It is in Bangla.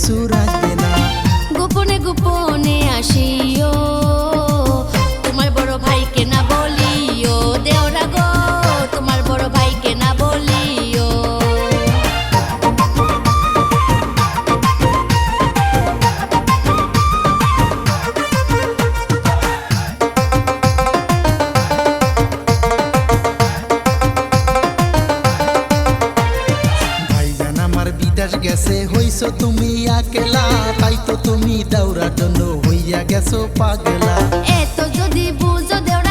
কিছু রাখবে না। গোপনে গোপনে আসিও, তোমার বড় ভাইকে না বলিও। দেওরা গো, তোমার বড় ভাইকে না বলিও। ভাইজান আমার বিদেশ গেছে, হইছো তুমি একলা, তাই তো তুমি দেওরার জন্য হইয়া গেছো পাগলা। এত যদি বুঝো দেওরা